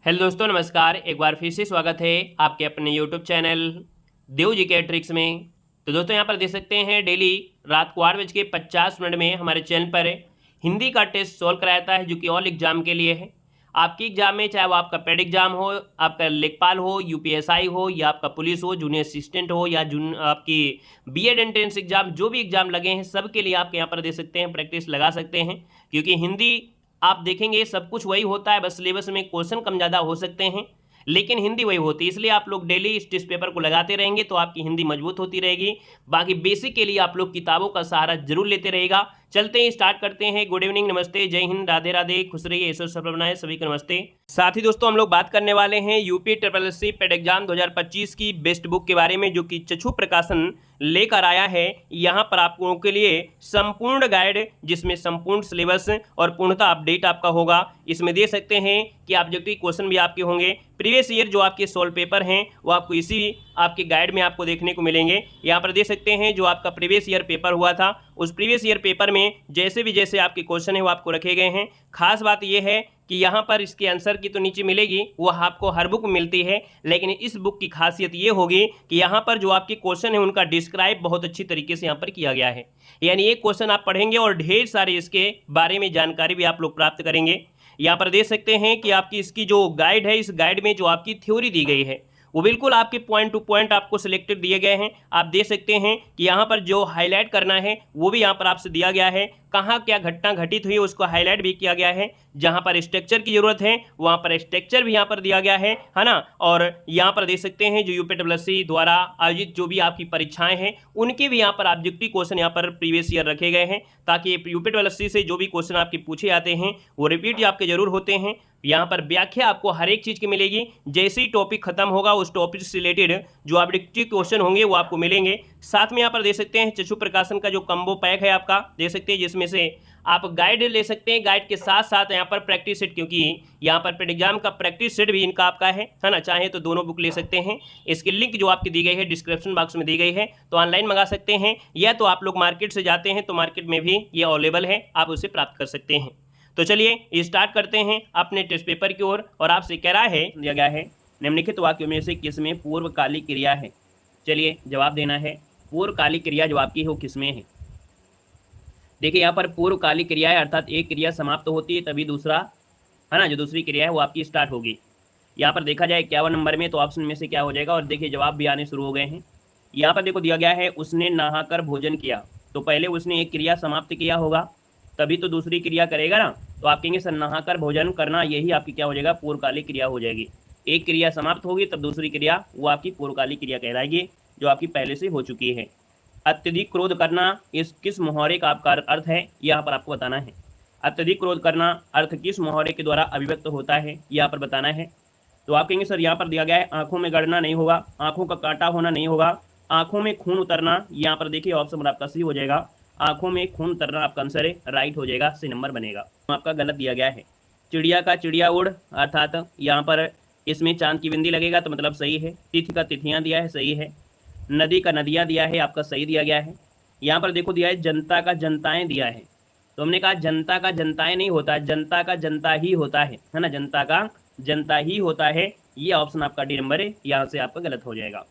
Hello दोस्तों, नमस्कार। एक बार फिर से स्वागत है आपके अपने यूट्यूब चैनल देव जी के ट्रिक्स में। तो दोस्तों यहाँ पर देख सकते हैं डेली रात को 8:50 में हमारे चैनल पर हिंदी का टेस्ट सॉल्व कराया जाता है, जो कि ऑल एग्जाम के लिए है। आपके एग्जाम में चाहे वो आपका पेड एग्जाम हो, आपका लेखपाल हो, यूपीएसआई हो, या आपका पुलिस हो, जूनियर असिस्टेंट हो, या आपकी बीएड एंट्रेंस एग्जाम, जो भी एग्जाम लगे हैं सबके लिए आप यहाँ पर दे सकते हैं, प्रैक्टिस लगा सकते हैं। क्योंकि हिंदी आप देखेंगे सब कुछ वही होता है, बस सिलेबस में क्वेश्चन कम ज़्यादा हो सकते हैं, लेकिन हिंदी वही होती है। इसलिए आप लोग डेली इस टेस्ट पेपर को लगाते रहेंगे तो आपकी हिंदी मजबूत होती रहेगी। बाकी बेसिक के लिए आप लोग किताबों का सहारा जरूर लेते रहेगा। चलते हैं, स्टार्ट करते हैं। गुड इवनिंग, नमस्ते, जय हिंद, राधे राधे, खुश रहिए, ईश्वर सफल बनाए, सभी को नमस्ते। साथ ही दोस्तों हम लोग बात करने वाले हैं UP triple SC paid exam 2025 की बेस्ट बुक के बारे में, जो कि चक्षु प्रकाशन लेकर आया है। यहाँ पर आप लोगों के लिए संपूर्ण गाइड, जिसमें संपूर्ण सिलेबस और पूर्णतः अपडेट आपका होगा। इसमें दे सकते हैं कि ऑब्जेक्टिव क्वेश्चन भी आपके होंगे। प्रीवियस ईयर जो आपके सॉल्व पेपर हैं वो आपको इसी आपके गाइड में आपको देखने को मिलेंगे। यहाँ पर दे सकते हैं जो आपका प्रीवियस ईयर पेपर हुआ था, उस प्रीवियस ईयर पेपर में जैसे आपके क्वेश्चन है वो आपको रखे गए हैं। खास बात यह है कि यहाँ पर इसके आंसर की तो नीचे मिलेगी, वो आपको हर बुक में मिलती है, लेकिन इस बुक की खासियत ये होगी कि यहाँ पर जो आपके क्वेश्चन है उनका डिस्क्राइब बहुत अच्छी तरीके से यहाँ पर किया गया है। यानी एक क्वेश्चन आप पढ़ेंगे और ढेर सारे इसके बारे में जानकारी भी आप लोग प्राप्त करेंगे। यहाँ पर देख सकते हैं कि आपकी इसकी जो गाइड है, इस गाइड में जो आपकी थ्योरी दी गई है वो बिल्कुल आपके पॉइंट टू पॉइंट आपको सिलेक्टेड दिए गए हैं। आप देख सकते हैं कि यहाँ पर जो हाईलाइट करना है वो भी यहाँ पर आपसे दिया गया है। कहाँ क्या घटना घटित हुई उसको हाईलाइट भी किया गया है। जहाँ पर स्ट्रक्चर की जरूरत है वहाँ पर स्ट्रक्चर भी यहाँ पर दिया गया है ना। और यहाँ पर देख सकते हैं जो यूपीएससी द्वारा आयोजित जो भी आपकी परीक्षाएं हैं उनके भी यहाँ पर ऑब्जेक्टिव क्वेश्चन यहाँ पर प्रीवियस ईयर रखे गए हैं, ताकि यूपीएससी से जो भी क्वेश्चन आपके पूछे जाते हैं वो रिपीट आपके जरूर होते हैं। यहाँ पर व्याख्या आपको हर एक चीज़ की मिलेगी। जैसे ही टॉपिक खत्म होगा उस टॉपिक से रिलेटेड जो ऑब्जेक्टिव क्वेश्चन होंगे वो आपको मिलेंगे। साथ में यहाँ पर देख सकते हैं चक्षु प्रकाशन का जो कम्बो पैक है आपका, देख सकते हैं, जिसमें से आप गाइड ले सकते हैं। गाइड के साथ साथ यहाँ पर प्रैक्टिस सेट, क्योंकि यहाँ पर पेड एग्जाम का प्रैक्टिस सेट भी इनका आपका है ना। चाहे तो दोनों बुक ले सकते हैं। इसकी लिंक जो आपकी दी गई है डिस्क्रिप्शन बॉक्स में दी गई है, तो ऑनलाइन मंगा सकते हैं, या तो आप लोग मार्केट से जाते हैं तो मार्केट में भी ये अवेलेबल है, आप उसे प्राप्त कर सकते हैं। तो चलिए स्टार्ट करते हैं अपने टेस्ट पेपर की ओर। और आपसे कह रहा है, दिया गया है निम्नलिखित वाक्यों में से किसमें पूर्वकालिक क्रिया है। चलिए जवाब देना है। पूर्वकालिक क्रिया जो आपकी हो किसमें है। देखिए यहाँ पर पूर्वकालिक क्रिया है, अर्थात एक क्रिया समाप्त होती है तभी दूसरा है ना, जो दूसरी क्रिया है वो आपकी स्टार्ट होगी। यहाँ पर देखा जाए 51 नंबर में, तो ऑप्शन में से क्या हो जाएगा। और देखिए जवाब भी आने शुरू हो गए हैं। यहाँ पर देखो दिया गया है उसने नहाकर भोजन किया, तो पहले उसने एक क्रिया समाप्त किया होगा तभी तो दूसरी क्रिया करेगा ना। तो आप कहेंगे सर नहाकर भोजन करना, यही आपकी क्या हो जाएगा, पूर्वकालिक क्रिया हो जाएगी। एक क्रिया समाप्त होगी तब दूसरी क्रिया, वो आपकी पूर्वकालिक क्रिया कहलाएगी, जो आपकी पहले से हो चुकी है। अत्यधिक क्रोध करना इस किस मुहावरे का आपका अर्थ है, यहाँ पर आपको बताना है। अत्यधिक क्रोध करना अर्थ किस मुहावरे के द्वारा अभिव्यक्त होता है, यहाँ पर बताना है। तो आप कहेंगे सर यहाँ पर दिया गया है आंखों में गड़ना नहीं होगा, आंखों का कांटा होना नहीं होगा, आंखों में खून उतरना। यहाँ पर देखिए ऑप्शन आपका सी हो जाएगा, आंखों में खून उतरना आपका आंसर है, राइट हो जाएगा, सी नंबर बनेगा। आपका गलत दिया गया है। चिड़िया का चिड़िया उड़, अर्थात यहाँ पर इसमें चांद की बिंदी लगेगा तो मतलब सही है। तिथि का तिथियां दिया है, सही है। नदी का नदियां दिया है, आपका सही दिया गया है। यहाँ पर देखो दिया है जनता का जनताएं दिया है, तो हमने कहा जनता का जनताएं नहीं होता, जनता का जनता ही होता है ना, जनता का जनता ही होता है। ये ऑप्शन आपका डी नंबर है, यहाँ से आपका गलत हो जाएगा।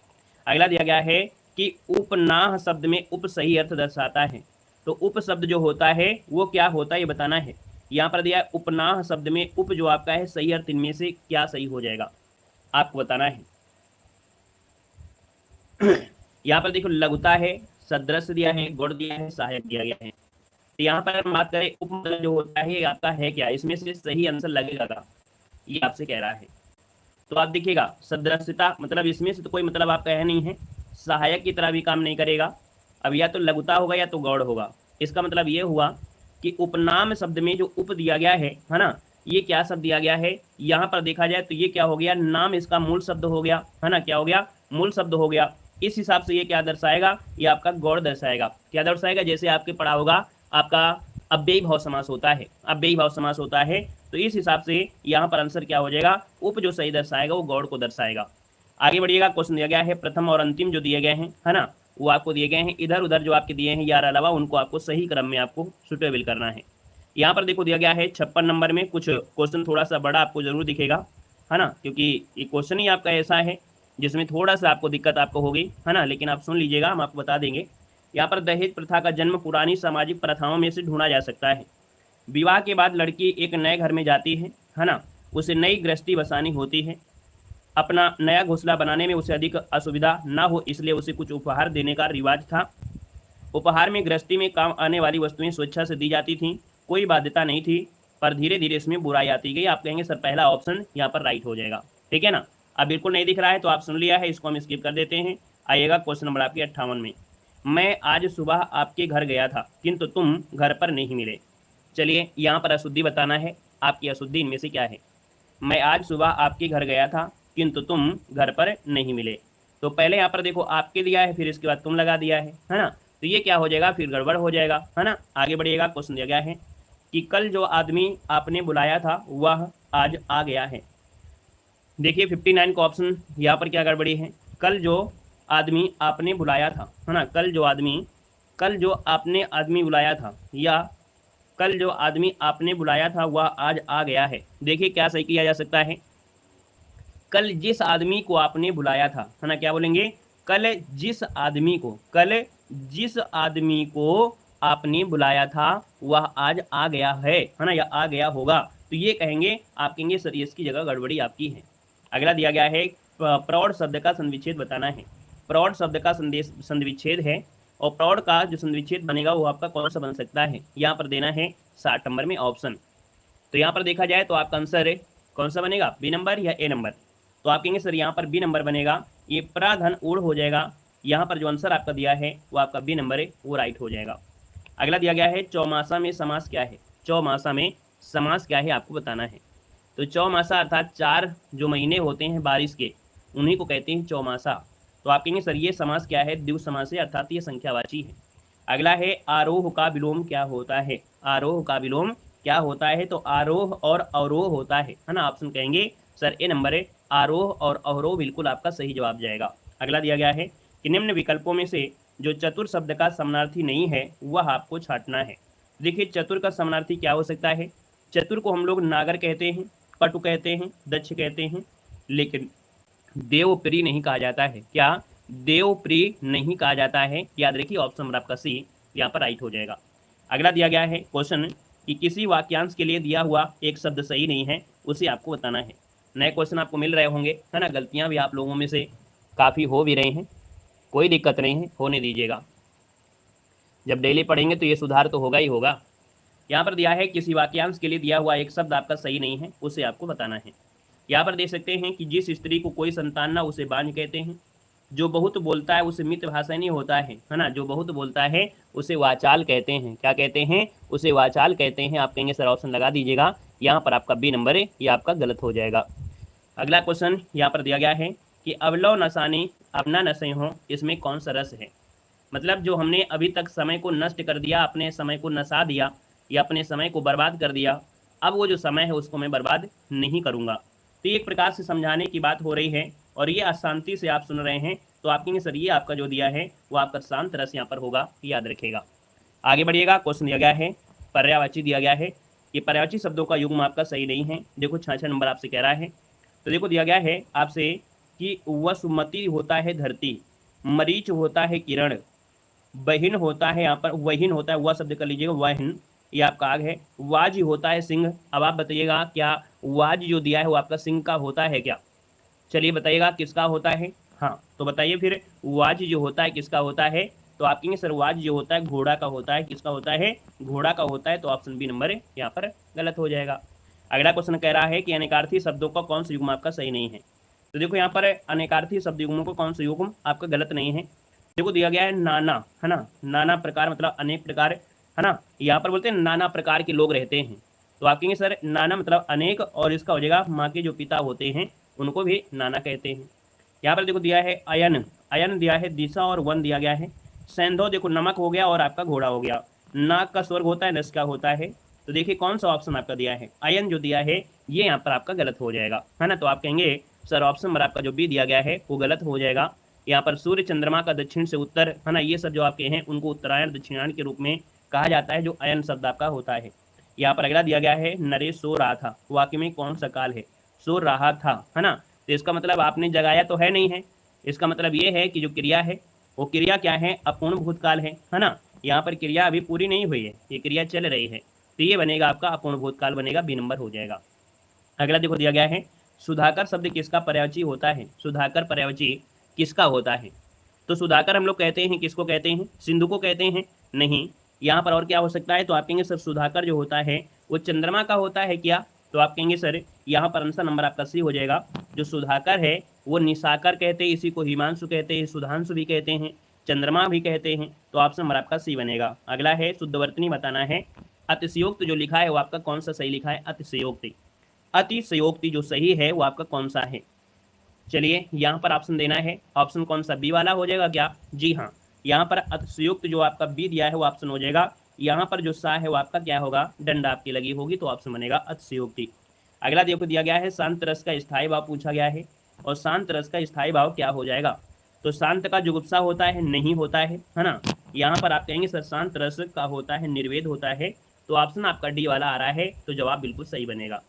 अगला दिया गया है कि उपनाह शब्द में उप सही अर्थ दर्शाता है, तो उप शब्द जो होता है वो क्या होता है ये बताना है। यहाँ पर दिया है उपनाह शब्द में उप जो आपका है सही अर्थ, इनमें से क्या सही हो जाएगा आपको बताना है। यहाँ पर देखो लघुता है, सदृश दिया है, गुण दिया है, सहायक दिया गया है। तो यहाँ पर हम बात करें उप मतलब जो होता है आपका है क्या, इसमें से सही आंसर लगेगा का, ये आपसे कह रहा है। तो आप देखिएगा सदृशता मतलब इसमें से तो कोई मतलब आपका है नहीं है, सहायक की तरह भी काम नहीं करेगा। अब या तो लघुता होगा या तो गौड़ होगा। इसका मतलब ये हुआ कि उपनाम शब्द में जो उप दिया गया है ना, ये क्या शब्द दिया गया है। यहाँ पर देखा जाए तो ये क्या हो गया, नाम इसका मूल शब्द हो गया है ना, क्या हो गया, मूल शब्द हो गया। इस हिसाब से ये क्या दर्शाएगा, ये आपका गौड़ दर्शाएगा। क्या दर्शाएगा, जैसे आपके पढ़ा होगा आपका अव्ययी भाव समास होता है, अव्ययी भाव समास होता है। तो इस हिसाब से यहाँ पर आंसर क्या हो जाएगा, उप जो सही दर्शाएगा वो गौड़ को दर्शाएगा। आगे बढ़िएगा, क्वेश्चन दिया गया है प्रथम और अंतिम जो दिए गए हैं है ना, वो आपको दिए गए हैं। इधर उधर जो आपके दिए हैं यार अलावा उनको आपको सही क्रम में आपको सुटेबल करना है। यहाँ पर देखो दिया गया है 56 नंबर में, कुछ क्वेश्चन थोड़ा सा बड़ा आपको जरूर दिखेगा। है ना, क्योंकि ये क्वेश्चन ही आपका ऐसा है जिसमें थोड़ा सा आपको दिक्कत आपको होगी, है ना, लेकिन आप सुन लीजिएगा, हम आपको बता देंगे। यहाँ पर दहेज प्रथा का जन्म पुरानी सामाजिक प्रथाओं में से ढूंढा जा सकता है। विवाह के बाद लड़की एक नए घर में जाती है ना, उसे नई गृहस्थी बसानी होती है। अपना नया घोंसला बनाने में उसे अधिक असुविधा ना हो इसलिए उसे कुछ उपहार देने का रिवाज था। उपहार में गृहस्थी में काम आने वाली वस्तुएं स्वेच्छा से दी जाती थीं, कोई बाध्यता नहीं थी, पर धीरे धीरे इसमें बुराई आती गई। आप कहेंगे सर पहला ऑप्शन यहाँ पर राइट हो जाएगा, ठीक है ना। अब बिल्कुल नहीं दिख रहा है तो आप सुन लिया है, इसको हम स्किप कर देते हैं। आइएगा क्वेश्चन नंबर आपके 58 में। मैं आज सुबह आपके घर गया था किंतु तुम घर पर नहीं मिले। चलिए यहाँ पर अशुद्धि बताना है, आपकी अशुद्धि इनमें से क्या है। मैं आज सुबह आपके घर गया था किंतु तुम घर पर नहीं मिले। तो पहले यहाँ पर देखो आपके दिया है, फिर इसके बाद तुम लगा दिया है ना, तो ये क्या हो जाएगा, फिर गड़बड़ हो जाएगा, है ना। आगे बढ़िएगा, क्वेश्चन दिया गया है कि कल जो आदमी आपने बुलाया था वह आज आ गया है। देखिए 59 का ऑप्शन यहाँ पर क्या गड़बड़ी है। कल जो आदमी आपने बुलाया था, है ना, कल जो आपने आदमी बुलाया था, या कल जो आदमी आपने बुलाया था वह आज आ गया है। देखिए क्या सही किया जा सकता है, कल जिस आदमी को आपने बुलाया था, है ना, क्या बोलेंगे, कल जिस आदमी को आपने बुलाया था वह आज आ गया है ना, या आ गया होगा। तो ये कहेंगे, आप कहेंगे सर इसकी जगह गड़बड़ी आपकी है। अगला दिया गया है प्रौढ़ शब्द का संविच्छेद बताना है। प्रौढ़ शब्द का संविच्छेद है, और प्रौढ़ का जो संविच्छेद बनेगा वो आपका कौन सा बन सकता है, यहाँ पर देना है 60 नंबर में ऑप्शन। तो यहाँ पर देखा जाए तो आपका आंसर कौन सा बनेगा, बी नंबर या ए नंबर। तो आप कहेंगे सर यहाँ पर बी नंबर बनेगा, ये प्राधन ऊढ़ हो जाएगा। यहाँ पर जो आंसर आपका दिया है वो आपका बी नंबर है, वो राइट हो जाएगा। अगला दिया गया है चौमासा में समास क्या है। चौमासा में समास क्या है आपको बताना है। तो चौमासा अर्थात 4 जो महीने होते हैं बारिश के, उन्हीं को कहते हैं चौमासा। तो आप कहेंगे सर ये समास क्या है, द्विगु समास है, अर्थात ये संख्यावाची है। अगला है आरोह का विलोम क्या होता है। आरोह का विलोम क्या होता है, तो आरोह और अवरोह होता है ना। ऑप्शन कहेंगे सर ए नंबर है, आरोह और अवरोह बिल्कुल आपका सही जवाब जाएगा। अगला दिया गया है कि निम्न विकल्पों में से जो चतुर शब्द का समानार्थी नहीं है वह आपको छांटना है। देखिए चतुर का समानार्थी क्या हो सकता है। चतुर को हम लोग नागर कहते हैं, पटु कहते हैं, दक्ष कहते हैं, लेकिन देवप्रिय नहीं कहा जाता है। क्या देवप्रिय नहीं कहा जाता है, याद रखिए ऑप्शन नंबर आपका सी यहाँ पर राइट हो जाएगा। अगला दिया गया है क्वेश्चन कि किसी वाक्यांश के लिए दिया हुआ एक शब्द सही नहीं है, उसे आपको बताना है। नए क्वेश्चन आपको मिल रहे होंगे, है ना, गलतियां भी आप लोगों में से काफ़ी हो भी रही हैं, कोई दिक्कत नहीं है, होने दीजिएगा। जब डेली पढ़ेंगे तो ये सुधार तो होगा ही होगा। यहाँ पर दिया है किसी वाक्यांश के लिए दिया हुआ एक शब्द आपका सही नहीं है, उसे आपको बताना है। यहाँ पर देख सकते हैं कि जिस स्त्री को कोई संतान ना उसे बांझ कहते हैं, जो बहुत बोलता है उसे मितभाषणी होता है ना, जो बहुत बोलता है उसे वाचाल कहते हैं। क्या कहते हैं, उसे वाचाल कहते हैं। आप कहेंगे सर ऑप्शन लगा दीजिएगा, यहाँ पर आपका बी नंबर है, ये आपका गलत हो जाएगा। अगला क्वेश्चन यहाँ पर दिया गया है कि अवलव नसानी अपना नशे हो, इसमें कौन सा रस है। मतलब जो हमने अभी तक समय को नष्ट कर दिया, अपने समय को नसा दिया या अपने समय को बर्बाद कर दिया, अब वो जो समय है उसको मैं बर्बाद नहीं करूँगा। तो एक प्रकार से समझाने की बात हो रही है, और ये अशांति से आप सुन रहे हैं, तो आप कहेंगे सर ये आपका जो दिया है वो आपका शांत रस यहाँ पर होगा, याद रखिएगा। आगे बढ़िएगा, क्वेश्चन दिया गया है पर्यायवाची दिया गया है। ये पर्यायवाची शब्दों का युग्म आपका सही नहीं है। देखो 66 नंबर आपसे कह रहा है। तो देखो दिया गया है आपसे कि वसुमती होता है धरती, मरीच होता है किरण, बहिन होता है, यहाँ पर वहीन होता है, वह शब्द कर लीजिएगा वहन, ये आपका आग है, वाज होता है सिंह। अब आप बताइएगा क्या वाज जो दिया है वो आपका सिंह का होता है क्या। चलिए बताइएगा किसका होता है। हाँ तो बताइए फिर वाज जो होता है किसका होता है। तो आप कहेंगे सर वाज जो होता है घोड़ा का होता है। किसका होता है, घोड़ा का होता है। तो ऑप्शन बी नंबर यहाँ पर गलत हो जाएगा। अगला क्वेश्चन कह रहा है कि अनेकार्थी शब्दों का कौन सा युग्म आपका सही नहीं है। तो देखो यहाँ पर अनेकार्थी शब्द युग्मों को कौन सा युग्म आपका गलत नहीं है। देखो दिया गया है नाना, है ना, नाना प्रकार मतलब अनेक प्रकार, है ना, यहाँ पर बोलते हैं नाना प्रकार के लोग रहते हैं। तो आप कहेंगे सर नाना मतलब अनेक, और इसका हो जाएगा माँ के जो पिता होते हैं उनको भी नाना कहते हैं। यहाँ पर देखो दिया है अयन, अयन दिया है, दिशा और वन दिया गया है। सेंधो देखो नमक हो गया और आपका घोड़ा हो गया। नाक का स्वर्ग होता है, नस का होता है। तो देखिए कौन सा ऑप्शन आपका दिया है, अयन जो दिया है ये यहाँ पर आपका गलत हो जाएगा, है ना। तो आप कहेंगे सर ऑप्शन नंबर आपका जो बी दिया गया है वो गलत हो जाएगा। यहाँ पर सूर्य चंद्रमा का दक्षिण से उत्तर, है ना, ये सब जो आपके हैं उनको उत्तरायण दक्षिणायन के रूप में कहा जाता है, जो अयन शब्द आपका होता है। यहाँ पर अगला दिया गया है नरेश सो रहा था, वाक्य में कौन सा काल है। सो रहा था, है ना। तो इसका मतलब आपने जगाया तो है नहीं है, इसका मतलब ये है कि जो क्रिया है वो क्रिया क्या है, अपूर्ण भूतकाल है ना। यहाँ पर क्रिया अभी पूरी नहीं हुई है, ये क्रिया चल रही है, तो ये बनेगा आपका अपूर्ण भूतकाल बनेगा, बी नंबर हो जाएगा। अगला देखो दिया गया है, सुधाकर शब्द किसका पर्यायवाची होता है, सुधाकर पर्यायवाची किसका होता है। तो सुधाकर हम लोग कहते हैं किसको कहते हैं, सिंधु को कहते हैं, नहीं। यहाँ पर और क्या हो सकता है, तो आप कहेंगे सर सुधाकर जो होता है वो चंद्रमा का होता है क्या, तो आप कहेंगे सर यहाँ पर आंसर नंबर आपका सी हो जाएगा। जो सुधाकर है वो निशाकर कहते हैं, इसी को हिमांशु कहते हैं, सुधांशु भी कहते हैं, चंद्रमा भी कहते हैं, तो ऑप्शन नंबर आपका सी बनेगा। अगला है शुद्धवर्तनी बताना है। अतिशयोक्त जो लिखा है वो आपका कौन सा सही लिखा है, अतिशयोक्ति। अतिशयोक्ति जो सही है वो आपका कौन सा है, चलिए यहाँ पर ऑप्शन देना है, ऑप्शन कौन सा बी वाला हो जाएगा क्या, जी हाँ। यहाँ पर अतिशयोक्त जो आपका बी दिया है वो ऑप्शन हो जाएगा। यहाँ पर जो सा है वो आपका क्या होगा, डंडा आपकी लगी होगी, तो ऑप्शन बनेगा अतिशयोक्ति। अगला देखो दिया गया है शांत रस का स्थायी भाव पूछा गया है, और शांत रस का स्थायी भाव क्या हो जाएगा, तो शांत का जुगुप्सा होता है, नहीं होता है ना। यहाँ पर आप कहेंगे सर शांत रस का होता है, निर्वेद होता है, तो ऑप्शन आपका डी वाला आ रहा है, तो जवाब बिल्कुल सही बनेगा।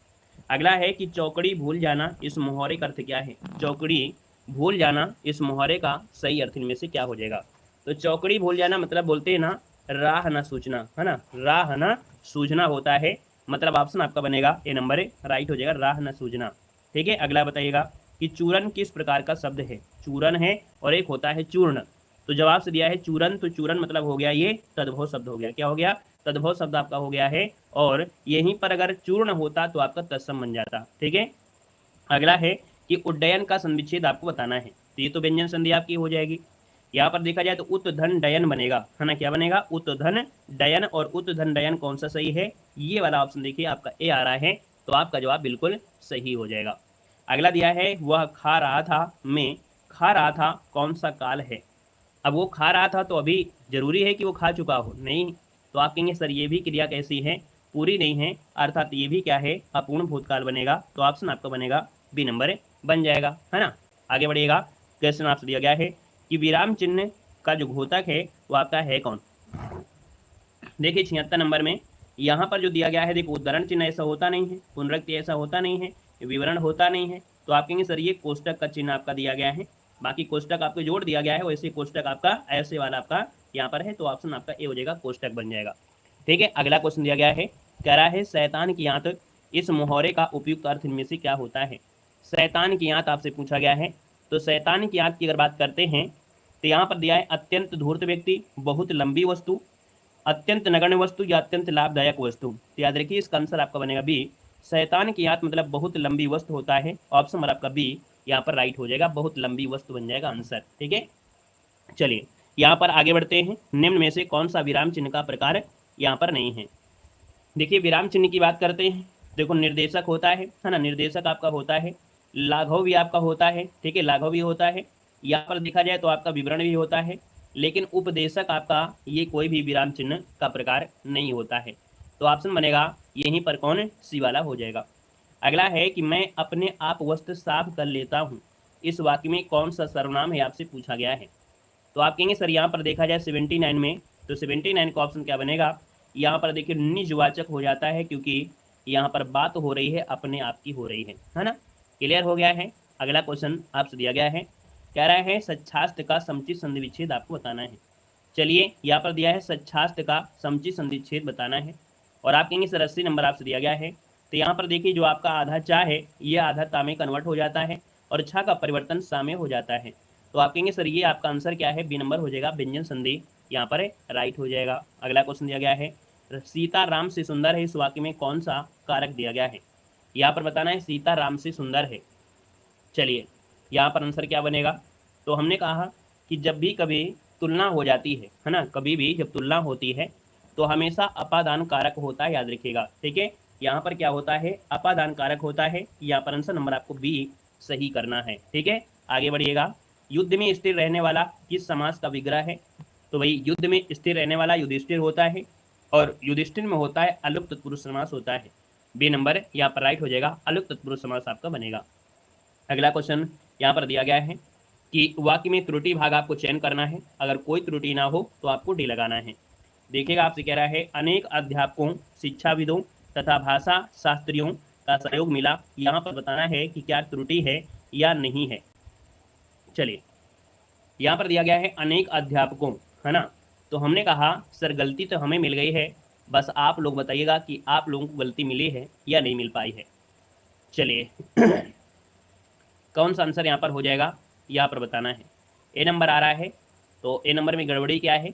अगला है कि चौकड़ी भूल जाना इस मुहावरे का अर्थ क्या है, चौकड़ी भूल जाना इस मुहावरे का सही अर्थ इनमें से क्या हो जाएगा। तो चौकड़ी भूल जाना मतलब बोलते हैं ना राह न सूझना, है ना, राह न सूझना होता है, मतलब ऑप्शन आपका बनेगा ए नंबर राइट हो जाएगा, राह न सूझना। ठीक है, अगला बताइएगा कि चूरन किस प्रकार का शब्द है, चूरन है और एक होता है चूर्ण। तो जवाब से दिया है चूरन, तो चूरन मतलब हो गया ये तद्भव शब्द हो गया, क्या हो गया, तद्भव शब्द आपका हो गया है, और यहीं पर अगर चूर्ण होता तो आपका तत्सम बन जाता। ठीक है, अगला है कि उड्डयन का संविच्छेद आपको बताना है, तो ये तो व्यंजन संधि आपकी हो जाएगी। यहाँ पर देखा जाए तो उत्धन डयन बनेगा, है ना, क्या बनेगा, उत्धन डयन, और उत्धन डयन कौन सा सही है, ये वाला ऑप्शन देखिए आपका ए आ रहा है, तो आपका जवाब बिल्कुल सही हो जाएगा। अगला दिया है वह खा रहा था में खा रहा था कौन सा काल है। अब वो खा रहा था तो अभी जरूरी है कि वो खा चुका हो, नहीं, तो आप कहेंगे सर ये भी क्रिया कैसी है, पूरी नहीं है, अर्थात ये भी क्या है, अपूर्ण भूतकाल बनेगा, तो ऑप्शन आपका बनेगा बी नंबर बन जाएगा, है ना। आगे बढ़िएगा, क्वेश्चन आपसे दिया गया है कि विराम चिन्ह का जो घोतक है वो आपका है कौन। देखिए 76 नंबर में यहाँ पर जो दिया गया है, देखो उदाहरण चिन्ह ऐसा होता नहीं है, पुनरुक्ति ऐसा होता नहीं है, विवरण होता नहीं है, तो आप कहेंगे सर ये कोष्टक का चिन्ह आपका दिया गया है, बाकी कोष्टक आपको जोड़ दिया गया है, वैसे कोष्टक आपका ऐसे वाला आपका यहाँ पर है, तो ऑप्शन आपका ए हो जाएगा, कोष्टक बन जाएगा। ठीक है, अगला क्वेश्चन दिया गया है, कह रहा है शैतान की आंत इस मुहावरे का उपयुक्त अर्थ इनमें से क्या होता है। शैतान की आंत आपसे पूछा गया है, तो शैतान की आंत की अगर बात करते हैं तो यहाँ पर दिया है अत्यंत धूर्त व्यक्ति, बहुत लंबी वस्तु, अत्यंत नगण्य वस्तु या अत्यंत लाभदायक वस्तु। तो याद रखिए इसका आंसर आपका बनेगा बी, शैतान की आंत मतलब बहुत लंबी वस्तु होता है, ऑप्शन नंबर आपका बी यहाँ पर राइट हो जाएगा, बहुत लंबी वस्तु बन जाएगा आंसर। ठीक है, चलिए यहाँ पर आगे बढ़ते हैं, निम्न में से कौन सा विराम चिन्ह का प्रकार यहाँ पर नहीं है। देखिए विराम चिन्ह की बात करते हैं, देखो निर्देशक होता है ना, निर्देशक आपका होता है, लाघव भी आपका होता है, ठीक है, लाघव भी होता है, यहाँ पर देखा जाए तो आपका विवरण भी होता है, लेकिन उपदेशक आपका ये कोई भी विराम चिन्ह का प्रकार नहीं होता है, तो ऑप्शन बनेगा यहीं पर कौन, सी वाला हो जाएगा। अगला है कि मैं अपने आप वस्त्र साफ कर लेता हूँ, इस वाक्य में कौन सा सर्वनाम है आपसे पूछा गया है। तो आप कहेंगे सर यहाँ पर देखा जाए 79 में, तो 79 का ऑप्शन क्या बनेगा, यहाँ पर देखिए निजवाचक हो जाता है, क्योंकि यहाँ पर बात हो रही है अपने आप की हो रही है ना। क्लियर हो गया है। अगला क्वेश्चन आपसे दिया गया है, कह रहा है सच्छास्त्र का समुचित संधि विच्छेद आपको बताना है। चलिए यहाँ पर दिया है सच्छास्त्र का समुचित संधि विच्छेद बताना है, और आप कहेंगे सर 80 नंबर आपसे दिया गया है, तो यहाँ पर देखिए जो आपका आधा चा है ये आधा ता में कन्वर्ट हो जाता है, और छा का परिवर्तन सा में हो जाता है, तो आप कहेंगे सर ये आपका आंसर क्या है, बी नंबर हो जाएगा, व्यंजन संधि यहाँ पर राइट हो जाएगा। अगला क्वेश्चन दिया गया है सीता राम से सुंदर है, इस वाक्य में कौन सा कारक दिया गया है, यहाँ पर बताना है सीता राम से सुंदर है। चलिए यहाँ पर आंसर क्या बनेगा, तो हमने कहा कि जब भी कभी तुलना हो जाती है ना, कभी भी जब तुलना होती है तो हमेशा अपादान कारक होता है, याद रखिएगा। ठीक है, यहाँ पर क्या होता है, अपादान कारक होता है, यहाँ पर आंसर नंबर आपको बी सही करना है। ठीक है, आगे बढ़िएगा, युद्ध में स्थिर रहने वाला किस समास का विग्रह है, तो भाई युद्ध में स्थिर रहने वाला युधिष्ठिर होता है, और युधिष्ठिर में होता है अलुक तत्पुरुष समास होता है, बी नंबर यहाँ पर राइट हो जाएगा, अलुक तत्पुरुष समास आपका बनेगा। अगला क्वेश्चन यहाँ पर दिया गया है कि वाक्य में त्रुटि भाग आपको चयन करना है, अगर कोई त्रुटि ना हो तो आपको डी लगाना है। देखिएगा आपसे कह रहा है अनेक अध्यापकों, शिक्षाविदों तथा भाषा शास्त्रियों का सहयोग मिला, यहाँ पर बताना है कि क्या त्रुटि है या नहीं है। चलिए, यहाँ पर दिया गया है अनेक अध्यापकों, है ना। तो हमने कहा सर गलती तो हमें मिल गई है, बस आप लोग बताइएगा कि आप लोगों को गलती मिली है या नहीं मिल पाई है। चलिए कौन सा आंसर यहाँ पर हो जाएगा, यहाँ पर बताना है। ए नंबर आ रहा है, तो ए नंबर में गड़बड़ी क्या है,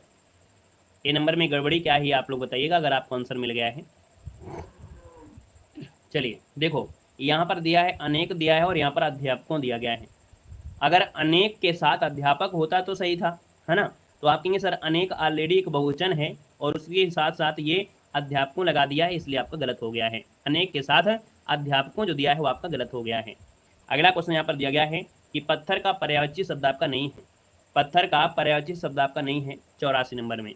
ए नंबर में गड़बड़ी क्या है आप लोग बताइएगा अगर आपको आंसर मिल गया है। चलिए देखो, यहाँ पर दिया है अनेक दिया है और यहाँ पर अध्यापकों दिया गया है। अगर अनेक के साथ अध्यापक होता तो सही था, है ना। तो आप कहेंगे सर अनेक ऑलरेडी एक बहुवचन है और उसके साथ साथ ये अध्यापकों लगा दिया है, इसलिए आपका गलत हो गया है। अनेक के साथ अध्यापकों जो दिया है वो आपका गलत हो गया है। अगला क्वेश्चन यहाँ पर दिया गया है कि पत्थर का पर्यायवाची शब्द आपका नहीं है। पत्थर का पर्यायवाची शब्द आपका नहीं है 84 नंबर में।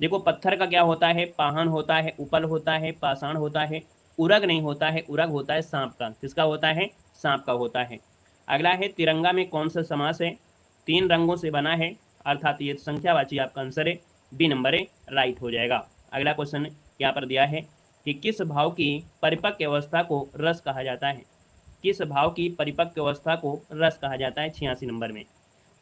देखो पत्थर का क्या होता है, पाहन होता है, उपल होता है, पाषाण होता है, उरग नहीं होता है, उरग होता है सांप का। किसका होता है, सांप का होता है। अगला है तिरंगा में कौन सा समास है, 3 रंगों से बना है, अर्थात ये संख्यावाची आपका आंसर है, बी नंबर है, राइट हो जाएगा। अगला क्वेश्चन यहाँ पर दिया है कि किस भाव की परिपक्व अवस्था को रस कहा जाता है। किस भाव की परिपक्व अवस्था को रस कहा जाता है 86 नंबर में।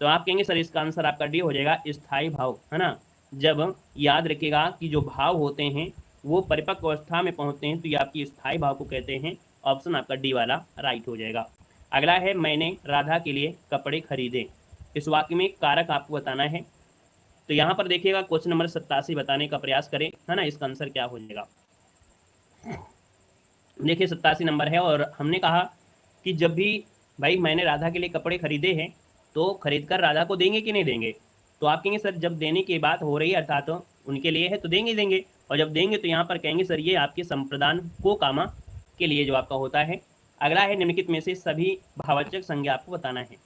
तो आप कहेंगे सर इसका आंसर आपका डी हो जाएगा, स्थायी भाव, है ना। जब याद रखिएगा कि जो भाव होते हैं वो परिपक्व अवस्था में पहुंचते हैं तो ये आपकी स्थायी भाव को कहते हैं। ऑप्शन आपका डी वाला राइट हो जाएगा। अगला है मैंने राधा के लिए कपड़े खरीदे। इस वाक्य में कारक आपको बताना है। तो यहाँ पर देखिएगा क्वेश्चन नंबर 87 बताने का प्रयास करें, है ना। इसका आंसर क्या हो जाएगा, देखिए 87 नंबर है और हमने कहा कि जब भी भाई मैंने राधा के लिए कपड़े खरीदे हैं तो खरीद कर राधा को देंगे कि नहीं देंगे। तो आप कहेंगे सर जब देने की बात हो रही है अर्थात तो उनके लिए है तो देंगे देंगे, और जब देंगे तो यहाँ पर कहेंगे सर ये आपके संप्रदान को कामा के लिए जो आपका होता है। अगला है निम्नलिखित में से सभी भाववाचक संज्ञा आपको बताना है।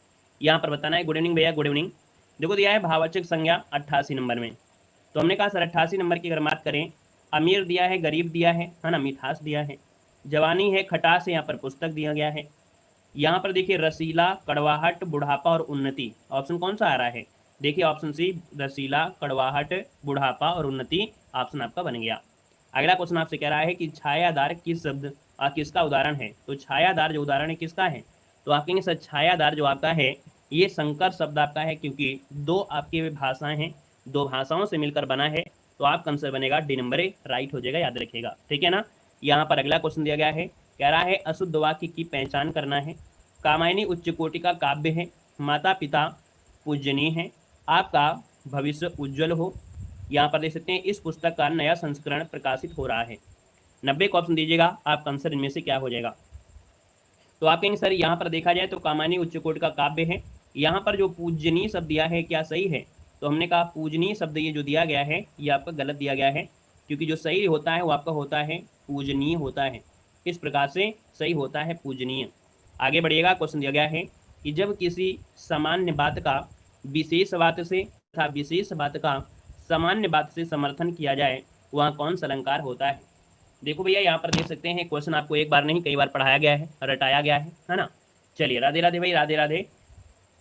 यहाँ पर बताना है, गुड इवनिंग भैया, गुड इवनिंग। देखो दिया है भाववाचक संज्ञा 88 नंबर में। तो हमने कहा सर 88 नंबर की अगर बात करें, अमीर दिया है, गरीब दिया है ना, मिठास दिया है, जवानी है, खटास है, यहाँ पर पुस्तक दिया गया है। यहाँ पर देखिए रसीला, कड़वाहट, बुढ़ापा और उन्नति। ऑप्शन कौन सा आ रहा है, देखिए ऑप्शन सी, रसीला, कड़वाहट, बुढ़ापा और उन्नति ऑप्शन आपका बन गया। अगला क्वेश्चन आपसे कह रहा है कि छायादार किस शब्द किसका उदाहरण है। तो छायादार जो उदाहरण है किसका है, तो आप कहेंगे सर छायादार जो आपका है ये संकर शब्द आपका है, क्योंकि 2 आपकी भाषाएं हैं, 2 भाषाओं से मिलकर बना है। तो आपका आंसर बनेगा डी नंबर राइट हो जाएगा, याद रखिएगा, ठीक है ना। यहाँ पर अगला क्वेश्चन दिया गया है, कह रहा है अशुद्ध वाक्य की पहचान करना है। कामायनी उच्च कोटि का काव्य है, माता पिता पूजनीय है, आपका भविष्य उज्जवल हो। यहाँ पर देख सकते हैं इस पुस्तक का नया संस्करण प्रकाशित हो रहा है। 90 का ऑप्शन दीजिएगा, आपका आंसर इनमें से क्या हो जाएगा। तो आप कहेंगे सर यहाँ पर देखा जाए तो कामायनी उच्च कोटि का काव्य है, यहाँ पर जो पूजनीय शब्द दिया है क्या सही है। तो हमने कहा पूजनीय शब्द ये जो दिया गया है ये आपका गलत दिया गया है, क्योंकि जो सही होता है वो आपका होता है पूजनीय होता है। इस प्रकार से सही होता है पूजनीय। आगे बढ़िएगा, क्वेश्चन दिया गया है कि जब किसी सामान्य बात का विशेष बात से तथा विशेष बात का सामान्य बात से समर्थन किया जाए वहाँ कौन सा अलंकार होता है। देखो भैया यहाँ पर देख सकते हैं क्वेश्चन आपको एक बार नहीं कई बार पढ़ाया गया है, रटाया गया है ना। चलिए राधे राधे भाई, राधे राधे।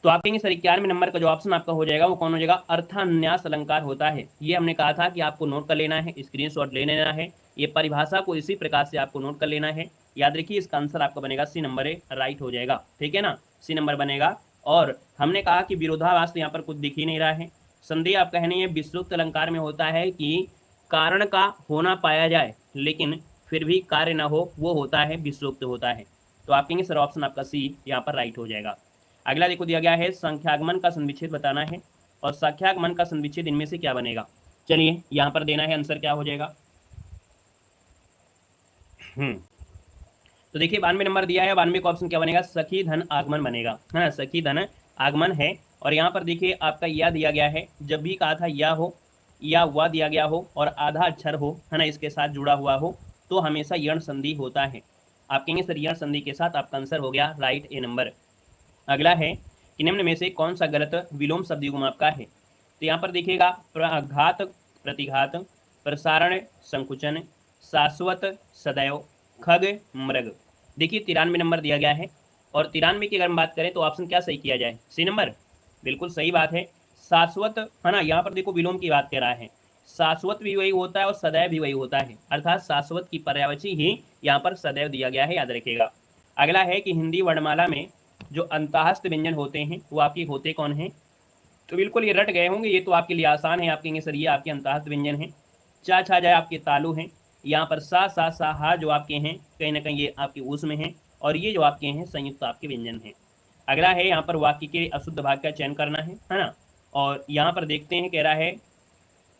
तो आप कहेंगे सर 91 नंबर का जो ऑप्शन आपका हो जाएगा वो कौन हो जाएगा, अर्थान्यास अलंकार होता है। ये हमने कहा था कि आपको नोट कर लेना है, स्क्रीनशॉट ले लेना है, ये परिभाषा को इसी प्रकार से आपको नोट कर लेना है। याद रखिए इसका आंसर आपका बनेगा सी नंबर राइट हो जाएगा, ठीक है ना, सी नंबर बनेगा। और हमने कहा कि विरोधाभास यहाँ पर कुछ दिख ही नहीं रहा है। संदेह आप कहने ये विश्वोक्त अलंकार में होता है कि कारण का होना पाया जाए लेकिन फिर भी कार्य ना हो, वो होता है विश्वोक्त होता है। तो आप कहेंगे सर ऑप्शन आपका सी यहाँ पर राइट हो जाएगा। अगला देखो दिया गया है संख्यागमन का संविच्छेद बताना है, और संख्यागमन का संविच्छेद इनमें से क्या बनेगा। चलिए यहाँ पर देना है आंसर क्या हो जाएगा। तो देखिए 92 नंबर दिया है, 92 का ऑप्शन क्या बनेगा, सखी धन आगमन बनेगा, है ना, सखी धन आगमन है। और यहाँ पर देखिए आपका या दिया गया है, जब भी कहा था या हो या वा दिया गया हो और आधा अक्षर हो, है ना, इसके साथ जुड़ा हुआ हो तो हमेशा यण संधि होता है। आप कहेंगे सर यण संधि के साथ आपका आंसर हो गया राइट, ए नंबर। अगला है कि निम्न में से कौन सा गलत विलोम शब्द युग्म आपका है। तो यहाँ पर देखिएगा घात प्रतिघात, प्रसारण संकुचन, शाश्वत सदैव, खग मृग। देखिए 93 नंबर दिया गया है, और 93 की अगर हम बात करें तो ऑप्शन क्या सही किया जाए, सी नंबर, बिल्कुल सही बात है, शाश्वत, है ना। यहाँ पर देखो विलोम की बात कर रहा है, शाश्वत भी वही होता है और सदैव भी वही होता है, अर्थात शाश्वत की पर्यायवाची ही यहाँ पर सदैव दिया गया है, याद रखिएगा। अगला है कि हिंदी वर्णमाला में जो अंतःस्थ व्यंजन होते हैं वो आपके होते कौन हैं? तो बिल्कुल ये रट गए होंगे, ये तो आपके लिए आसान है। आप कहेंगे सर ये आपके अंतःस्थ व्यंजन हैं। चा छा जाए आपके तालु हैं, यहाँ पर सा सा सा हा जो आपके हैं कहीं ना कहीं ये आपके ऊस में हैं, और ये जो आपके हैं संयुक्त आपके व्यंजन हैं। अगला है यहाँ पर वाक्य के अशुद्ध भाग का चयन करना है ना। और यहाँ पर देखते हैं, कह रहा है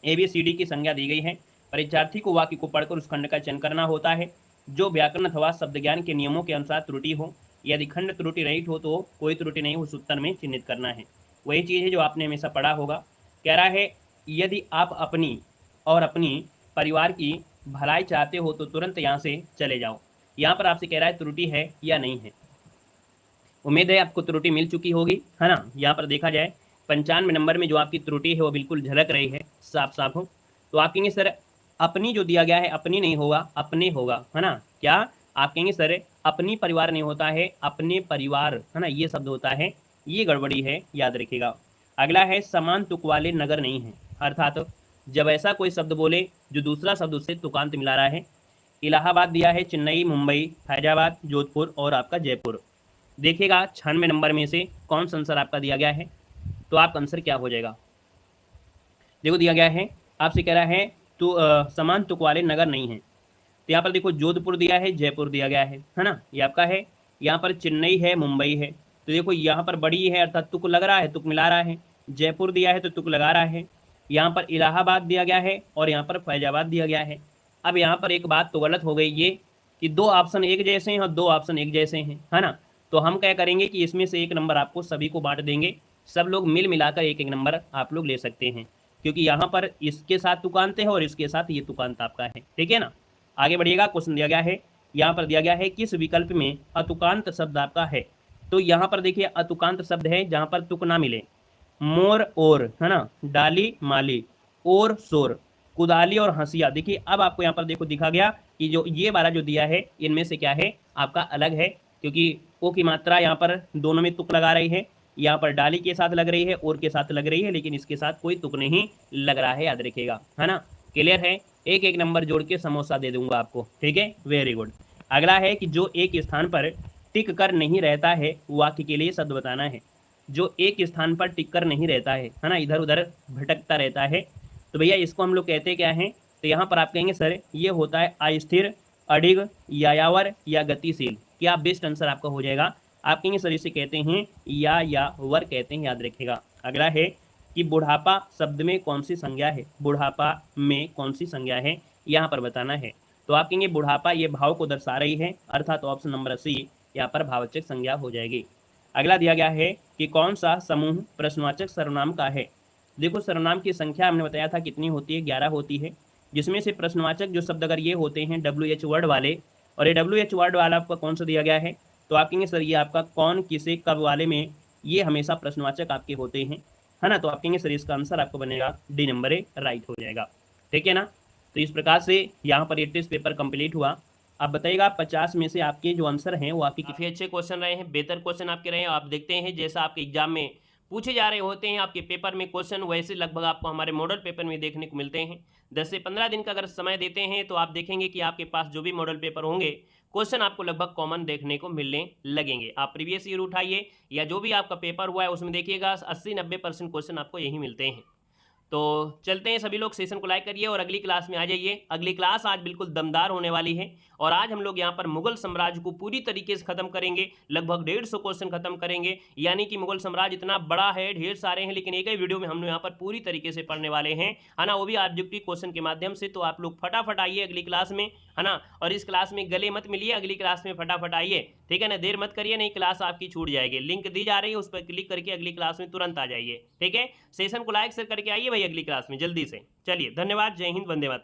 ABCD की संज्ञा दी गई है, परीक्षार्थी को वाक्य को पढ़कर उस खंड का चयन करना होता है जो व्याकरण अथवा शब्द ज्ञान के नियमों के अनुसार त्रुटि हो। यदि खंड त्रुटि रहित हो तो कोई त्रुटि नहीं उस उत्तर में चिन्हित करना है। वही चीज़ है जो आपने हमेशा पढ़ा होगा। कह रहा है यदि आप अपनी और अपनी परिवार की भलाई चाहते हो तो तुरंत यहाँ से चले जाओ। यहाँ पर आपसे कह रहा है त्रुटि है या नहीं है। उम्मीद है आपको त्रुटि मिल चुकी होगी, है ना। यहाँ पर देखा जाए 95 नंबर में जो आपकी त्रुटि है वो बिल्कुल झलक रही है, साफ साफ हो। तो आप कहेंगे सर अपनी जो दिया गया है अपनी नहीं होगा, अपने होगा, है ना। क्या आप कहेंगे सर अपनी परिवार नहीं होता है, अपने परिवार, है ना, ये शब्द होता है, ये गड़बड़ी है, याद रखिएगा। अगला है समान तुक वाले नगर नहीं है, अर्थात जब ऐसा कोई शब्द बोले जो दूसरा शब्द उससे तुकांत मिला रहा है। इलाहाबाद दिया है, चेन्नई, मुंबई, फैजाबाद, जोधपुर और आपका जयपुर। देखिएगा 96 नंबर में से कौन सा आंसर आपका दिया गया है, तो आपका आंसर क्या हो जाएगा। देखो दिया गया है, आपसे कह रहा है तो समान तुक वाले नगर नहीं है। तो यहाँ पर देखो जोधपुर दिया है, जयपुर दिया गया है ना, ये आपका है। यहाँ पर चेन्नई है, मुंबई है, तो देखो यहाँ पर बड़ी है अर्थात तुक लग रहा है, तुक मिला रहा है। जयपुर दिया है तो तुक लगा रहा है। यहाँ पर इलाहाबाद दिया गया है और यहाँ पर फैजाबाद दिया गया है। अब यहाँ पर एक बात तो गलत हो गई ये कि 2 ऑप्शन एक जैसे हैं और 2 ऑप्शन एक जैसे हैं, है ना। तो हम क्या करेंगे कि इसमें से 1 नंबर आपको सभी को बांट देंगे, सब लोग मिल मिलाकर 1-1 नंबर आप लोग ले सकते हैं, क्योंकि यहाँ पर इसके साथ तुकांत है और इसके साथ ये तुकांत आपका है, ठीक है ना। आगे बढ़िएगा, क्वेश्चन दिया गया है, यहाँ पर दिया गया है किस विकल्प में अतुकांत शब्द आपका है। तो यहाँ पर देखिए अतुकांत शब्द है जहाँ पर तुक ना मिले। मोर और, है ना, डाली माली, और शोर, कुदाली और हंसिया। देखिए अब आपको यहाँ पर देखो दिखा गया कि जो ये वाला जो दिया है इनमें से क्या है आपका अलग है, क्योंकि ओ की मात्रा यहाँ पर दोनों में तुक लगा रही है। यहाँ पर डाली के साथ लग रही है, और के साथ लग रही है, लेकिन इसके साथ कोई तुक नहीं लग रहा है, याद रखिएगा, है ना। क्लियर है, 1-1 नंबर जोड़ के समोसा दे दूंगा आपको, ठीक है, वेरी गुड। अगला है कि जो एक स्थान पर टिक कर नहीं रहता है वाक्य के लिए शब्द बताना है। जो एक स्थान पर टिक कर नहीं रहता है ना, इधर उधर भटकता रहता है, तो भैया इसको हम लोग कहते क्या हैं। तो यहाँ पर आप कहेंगे सर ये होता है अस्थिर, अडिग, यायावर या गतिशील। क्या बेस्ट आंसर आपका हो जाएगा। आप कहेंगे सर इसे कहते हैं या वर कहते हैं, याद रखिएगा। अगला है कि बुढ़ापा शब्द में कौन सी संज्ञा है, बुढ़ापा में कौन सी संज्ञा है यहाँ पर बताना है। तो आप कहेंगे बुढ़ापा ये भाव को दर्शा रही है, अर्थात ऑप्शन नंबर C यहाँ पर भाववाचक संज्ञा हो जाएगी। अगला दिया गया है कि कौन सा समूह प्रश्नवाचक सर्वनाम का है। देखो सर्वनाम की संख्या हमने बताया था कितनी होती है, 11 होती है, जिसमें से प्रश्नवाचक जो शब्द अगर ये होते हैं WH वर्ड वाले, और ये WH वर्ड वाला आपका कौन सा दिया गया है, तो आप कहेंगे सर ये आपका कौन, किसे, कब वाले में ये हमेशा प्रश्नवाचक आपके होते हैं, है ना। तो आप कहेंगे सर इसका आंसर आपको बनेगा D नंबर राइट हो जाएगा, ठीक है ना। तो इस प्रकार से यहाँ पर ये टेस्ट पेपर कंप्लीट हुआ। आप बताइएगा 50 में से आपके जो आंसर हैं वो आपके काफ़ी अच्छे क्वेश्चन रहे हैं, बेहतर क्वेश्चन आपके रहे हैं। आप देखते हैं जैसा आपके एग्जाम में पूछे जा रहे होते हैं आपके पेपर में क्वेश्चन, वैसे लगभग आपको हमारे मॉडल पेपर में देखने को मिलते हैं। 10 से 15 दिन का अगर समय देते हैं तो आप देखेंगे कि आपके पास जो भी मॉडल पेपर होंगे क्वेश्चन आपको लगभग कॉमन देखने को मिलने लगेंगे। आप प्रीवियस ईयर उठाइए या जो भी आपका पेपर हुआ है उसमें देखिएगा 80-90% क्वेश्चन आपको यही मिलते हैं। तो चलते हैं, सभी लोग सेशन को लाइक करिए और अगली क्लास में आ जाइए। अगली क्लास आज बिल्कुल दमदार होने वाली है और आज हम लोग यहाँ पर मुगल साम्राज्य को पूरी तरीके से खत्म करेंगे, लगभग 150 क्वेश्चन खत्म करेंगे। यानी कि मुगल साम्राज्य इतना बड़ा है, ढेर सारे हैं, लेकिन एक ही वीडियो में हम लोग यहाँ पर पूरी तरीके से पढ़ने वाले हैं, है ना, वो भी ऑब्जेक्टिव क्वेश्चन के माध्यम से। तो आप लोग फटाफट आइए अगली क्लास में, है ना, और इस क्लास में गले मत मिलिए, अगली क्लास में फटाफट आइए, ठीक है ना, देर मत करिए, नहीं क्लास आपकी छूट जाएगी। लिंक दी जा रही है, उस पर क्लिक करके अगली क्लास में तुरंत आ जाइए, ठीक है। सेशन को लाइक शेयर करके आइए भाई अगली क्लास में जल्दी से। चलिए धन्यवाद, जय हिंद, वंदे मातरम।